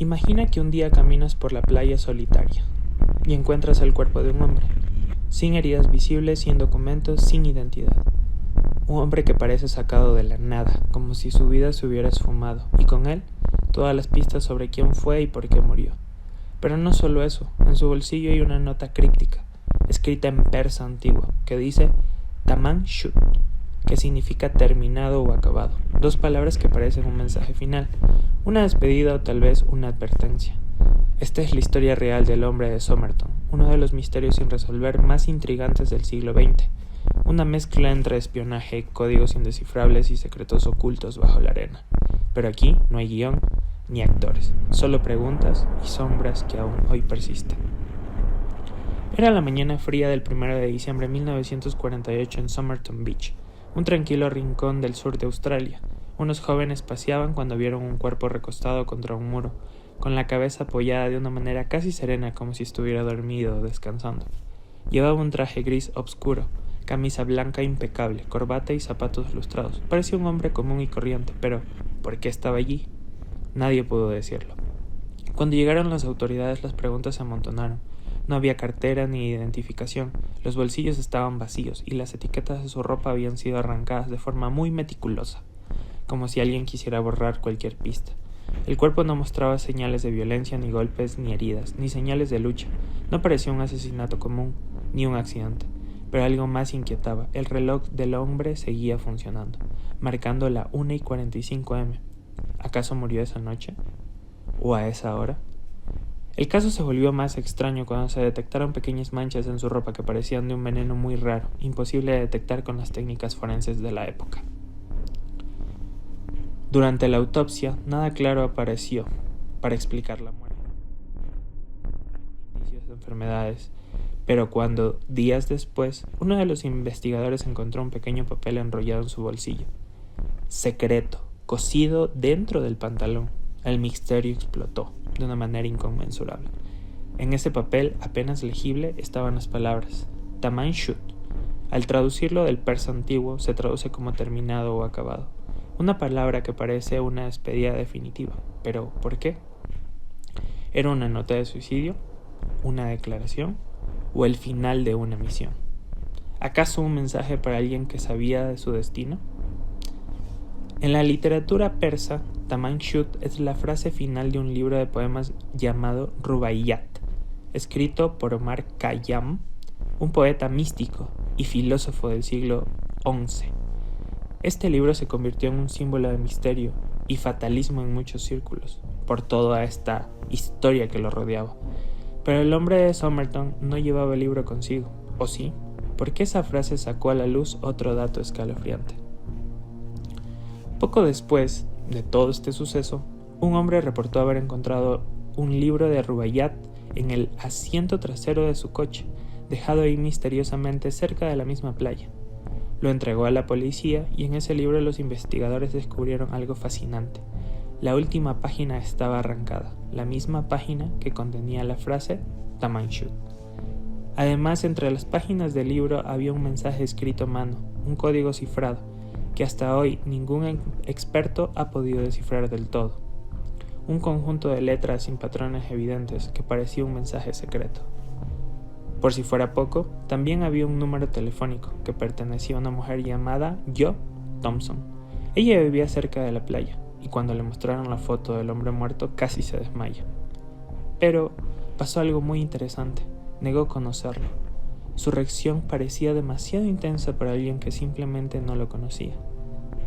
Imagina que un día caminas por la playa solitaria y encuentras el cuerpo de un hombre, sin heridas visibles, sin documentos, sin identidad. Un hombre que parece sacado de la nada, como si su vida se hubiera esfumado, y con él todas las pistas sobre quién fue y por qué murió. Pero no solo eso, en su bolsillo hay una nota críptica, escrita en persa antiguo, que dice Tamam Shud, que significa terminado o acabado, dos palabras que parecen un mensaje final, una despedida o tal vez una advertencia. Esta es la historia real del hombre de Somerton, uno de los misterios sin resolver más intrigantes del siglo XX, una mezcla entre espionaje, códigos indescifrables y secretos ocultos bajo la arena. Pero aquí no hay guión ni actores, solo preguntas y sombras que aún hoy persisten. Era la mañana fría del 1 de diciembre de 1948 en Somerton Beach, un tranquilo rincón del sur de Australia. Unos jóvenes paseaban cuando vieron un cuerpo recostado contra un muro, con la cabeza apoyada de una manera casi serena como si estuviera dormido o descansando. Llevaba un traje gris obscuro, camisa blanca impecable, corbata y zapatos lustrados. Parecía un hombre común y corriente, pero ¿por qué estaba allí? Nadie pudo decirlo. Cuando llegaron las autoridades, las preguntas se amontonaron. No había cartera ni identificación, los bolsillos estaban vacíos y las etiquetas de su ropa habían sido arrancadas de forma muy meticulosa, como si alguien quisiera borrar cualquier pista. El cuerpo no mostraba señales de violencia, ni golpes, ni heridas, ni señales de lucha. No parecía un asesinato común, ni un accidente. Pero algo más inquietaba. El reloj del hombre seguía funcionando, marcando la 1:45 am. ¿Acaso murió esa noche? ¿O a esa hora? El caso se volvió más extraño cuando se detectaron pequeñas manchas en su ropa que parecían de un veneno muy raro, imposible de detectar con las técnicas forenses de la época. Durante la autopsia, nada claro apareció para explicar la muerte. Indicios de enfermedades, pero cuando, días después, uno de los investigadores encontró un pequeño papel enrollado en su bolsillo. Secreto, cosido dentro del pantalón. El misterio explotó de una manera inconmensurable. En ese papel, apenas legible, estaban las palabras Tamam Shud. Al traducirlo del persa antiguo, se traduce como terminado o acabado. Una palabra que parece una despedida definitiva. ¿Pero por qué? ¿Era una nota de suicidio? ¿Una declaración? ¿O el final de una misión? ¿Acaso un mensaje para alguien que sabía de su destino? En la literatura persa, Tamam Shud es la frase final de un libro de poemas llamado Rubaiyat, escrito por Omar Khayyam, un poeta místico y filósofo del siglo XI. Este libro se convirtió en un símbolo de misterio y fatalismo en muchos círculos, por toda esta historia que lo rodeaba. Pero el hombre de Somerton no llevaba el libro consigo, ¿o sí? Porque esa frase sacó a la luz otro dato escalofriante. Poco después de todo este suceso, un hombre reportó haber encontrado un libro de Rubaiyat en el asiento trasero de su coche, dejado ahí misteriosamente cerca de la misma playa. Lo entregó a la policía y en ese libro los investigadores descubrieron algo fascinante. La última página estaba arrancada, la misma página que contenía la frase Tamam Shud. Además, entre las páginas del libro había un mensaje escrito a mano, un código cifrado, que hasta hoy ningún experto ha podido descifrar del todo. Un conjunto de letras sin patrones evidentes que parecía un mensaje secreto. Por si fuera poco, también había un número telefónico que pertenecía a una mujer llamada Jo Thompson. Ella vivía cerca de la playa y cuando le mostraron la foto del hombre muerto casi se desmaya. Pero pasó algo muy interesante. Negó conocerlo. Su reacción parecía demasiado intensa para alguien que simplemente no lo conocía.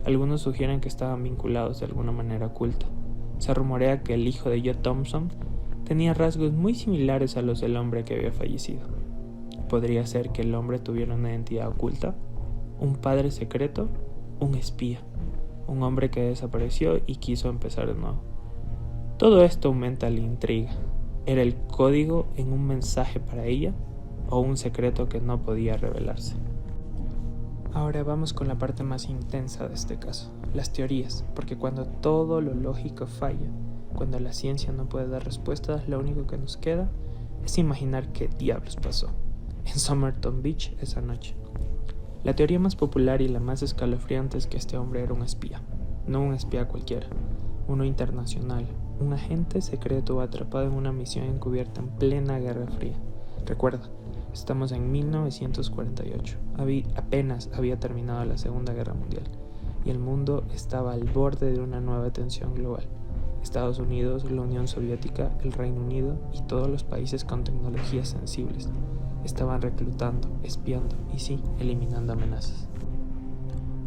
Algunos sugieren que estaban vinculados de alguna manera oculta. Se rumorea que el hijo de Jo Thompson tenía rasgos muy similares a los del hombre que había fallecido. ¿Podría ser que el hombre tuviera una identidad oculta? ¿Un padre secreto? ¿Un espía? ¿Un hombre que desapareció y quiso empezar de nuevo? Todo esto aumenta la intriga. ¿Era el código en un mensaje para ella? ¿O un secreto que no podía revelarse? Ahora vamos con la parte más intensa de este caso, las teorías, porque cuando todo lo lógico falla, cuando la ciencia no puede dar respuestas, lo único que nos queda es imaginar qué diablos pasó en Somerton Beach esa noche. La teoría más popular y la más escalofriante es que este hombre era un espía, no un espía cualquiera, uno internacional, un agente secreto atrapado en una misión encubierta en plena Guerra Fría. Recuerda, estamos en 1948. Apenas había terminado la Segunda Guerra Mundial y el mundo estaba al borde de una nueva tensión global. Estados Unidos, la Unión Soviética, el Reino Unido y todos los países con tecnologías sensibles estaban reclutando, espiando y sí, eliminando amenazas.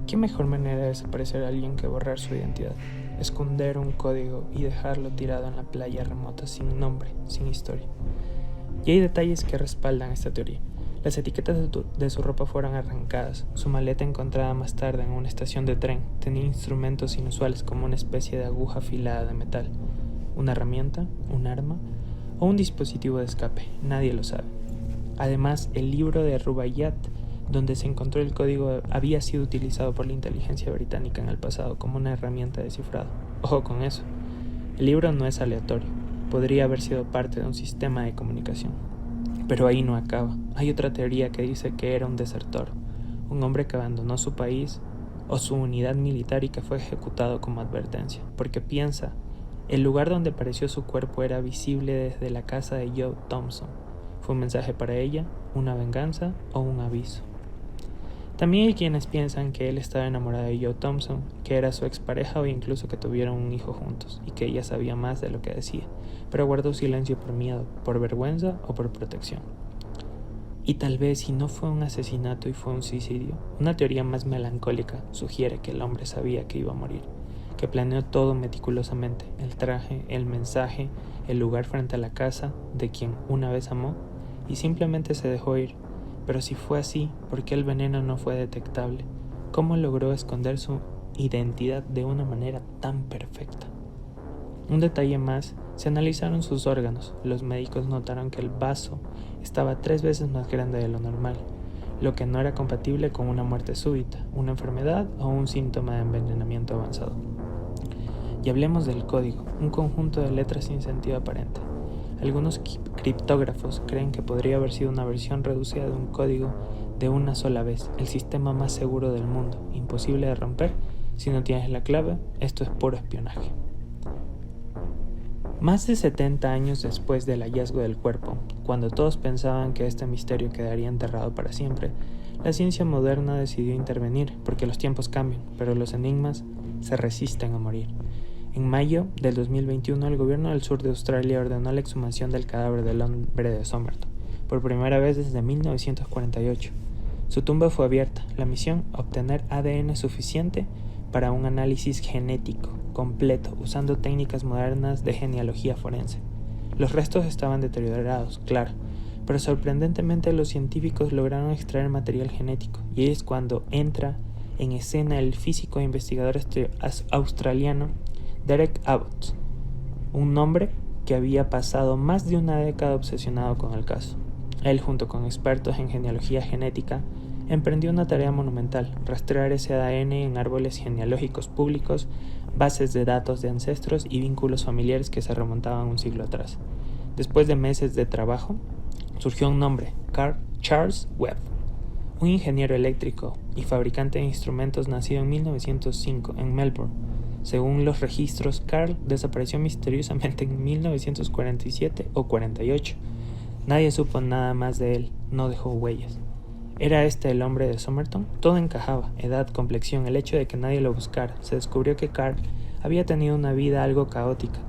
¿Qué mejor manera de desaparecer a alguien que borrar su identidad? Esconder un código y dejarlo tirado en la playa remota sin nombre, sin historia. Y hay detalles que respaldan esta teoría. Las etiquetas de su ropa fueron arrancadas. Su maleta, encontrada más tarde en una estación de tren, tenía instrumentos inusuales como una especie de aguja afilada de metal, una herramienta, un arma o un dispositivo de escape. Nadie lo sabe. Además, el libro de Rubaiyat, donde se encontró el código, había sido utilizado por la inteligencia británica en el pasado como una herramienta de cifrado. Ojo con eso. El libro no es aleatorio. Podría haber sido parte de un sistema de comunicación. Pero ahí no acaba. Hay otra teoría que dice que era un desertor, un hombre que abandonó su país o su unidad militar y que fue ejecutado como advertencia. Porque piensa, el lugar donde apareció su cuerpo era visible desde la casa de Joe Thompson. ¿Fue un mensaje para ella, una venganza o un aviso? También hay quienes piensan que él estaba enamorado de Joe Thompson, que era su expareja o incluso que tuvieron un hijo juntos y que ella sabía más de lo que decía, pero guardó silencio por miedo, por vergüenza o por protección. Y tal vez si no fue un asesinato y fue un suicidio, una teoría más melancólica sugiere que el hombre sabía que iba a morir, que planeó todo meticulosamente, el traje, el mensaje, el lugar frente a la casa de quien una vez amó y simplemente se dejó ir. Pero si fue así, ¿por qué el veneno no fue detectable? ¿Cómo logró esconder su identidad de una manera tan perfecta? Un detalle más, se analizaron sus órganos. Los médicos notaron que el vaso estaba 3 veces más grande de lo normal, lo que no era compatible con una muerte súbita, una enfermedad o un síntoma de envenenamiento avanzado. Y hablemos del código, un conjunto de letras sin sentido aparente. Algunos criptógrafos creen que podría haber sido una versión reducida de un código de una sola vez, el sistema más seguro del mundo, imposible de romper. Si no tienes la clave, esto es puro espionaje. Más de 70 años después del hallazgo del cuerpo, cuando todos pensaban que este misterio quedaría enterrado para siempre, la ciencia moderna decidió intervenir porque los tiempos cambian, pero los enigmas se resisten a morir. En mayo del 2021, el gobierno del sur de Australia ordenó la exhumación del cadáver del hombre de Somerton, por primera vez desde 1948. Su tumba fue abierta. La misión, obtener ADN suficiente para un análisis genético completo, usando técnicas modernas de genealogía forense. Los restos estaban deteriorados, claro, pero sorprendentemente los científicos lograron extraer material genético, y es cuando entra en escena el físico e investigador australiano Derek Abbott, un hombre que había pasado más de una década obsesionado con el caso. Él, junto con expertos en genealogía genética, emprendió una tarea monumental: rastrear ese ADN en árboles genealógicos públicos, bases de datos de ancestros y vínculos familiares que se remontaban un siglo atrás. Después de meses de trabajo, surgió un nombre: Charles Webb, un ingeniero eléctrico y fabricante de instrumentos nacido en 1905 en Melbourne. Según los registros, Carl desapareció misteriosamente en 1947 o 48. Nadie supo nada más de él, no dejó huellas. ¿Era este el hombre de Somerton? Todo encajaba: edad, complexión, el hecho de que nadie lo buscara. Se descubrió que Carl había tenido una vida algo caótica,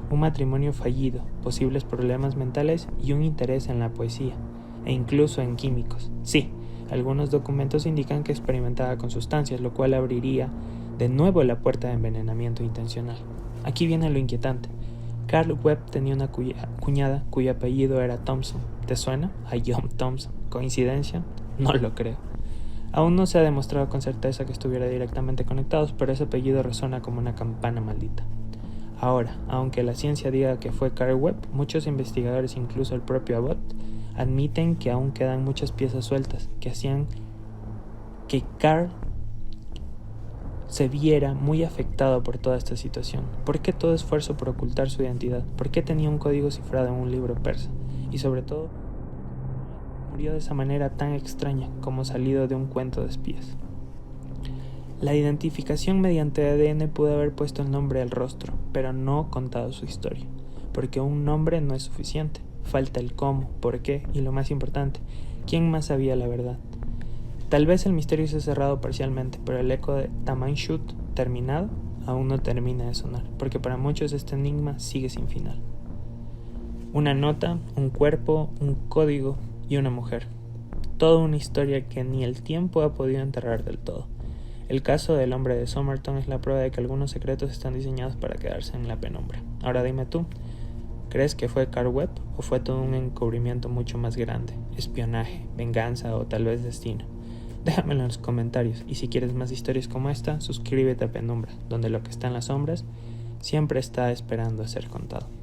un matrimonio fallido, posibles problemas mentales y un interés en la poesía, e incluso en químicos. Sí, algunos documentos indican que experimentaba con sustancias, lo cual abriría de nuevo la puerta de envenenamiento intencional. Aquí viene lo inquietante. Carl Webb tenía una cuñada cuyo apellido era Thompson. ¿Te suena? A John Thompson. ¿Coincidencia? No lo creo. Aún no se ha demostrado con certeza que estuviera directamente conectados, pero ese apellido resuena como una campana maldita. Ahora, aunque la ciencia diga que fue Carl Webb, muchos investigadores, incluso el propio Abbott, admiten que aún quedan muchas piezas sueltas que hacían que Carl se viera muy afectado por toda esta situación. ¿Por qué todo esfuerzo por ocultar su identidad? ¿Por qué tenía un código cifrado en un libro persa? Y sobre todo, murió de esa manera tan extraña, como salido de un cuento de espías. La identificación mediante ADN pudo haber puesto el nombre al rostro, pero no contado su historia, porque un nombre no es suficiente. Falta el cómo, por qué y lo más importante, ¿quién más sabía la verdad? Tal vez el misterio se ha cerrado parcialmente, pero el eco de Tamanshut terminado aún no termina de sonar, porque para muchos este enigma sigue sin final. Una nota, un cuerpo, un código y una mujer. Toda una historia que ni el tiempo ha podido enterrar del todo. El caso del hombre de Somerton es la prueba de que algunos secretos están diseñados para quedarse en la penumbra. Ahora dime tú, ¿crees que fue Carl Webb o fue todo un encubrimiento mucho más grande? Espionaje, venganza o tal vez destino. Déjamelo en los comentarios, y si quieres más historias como esta, suscríbete a Penumbra, donde lo que está en las sombras siempre está esperando a ser contado.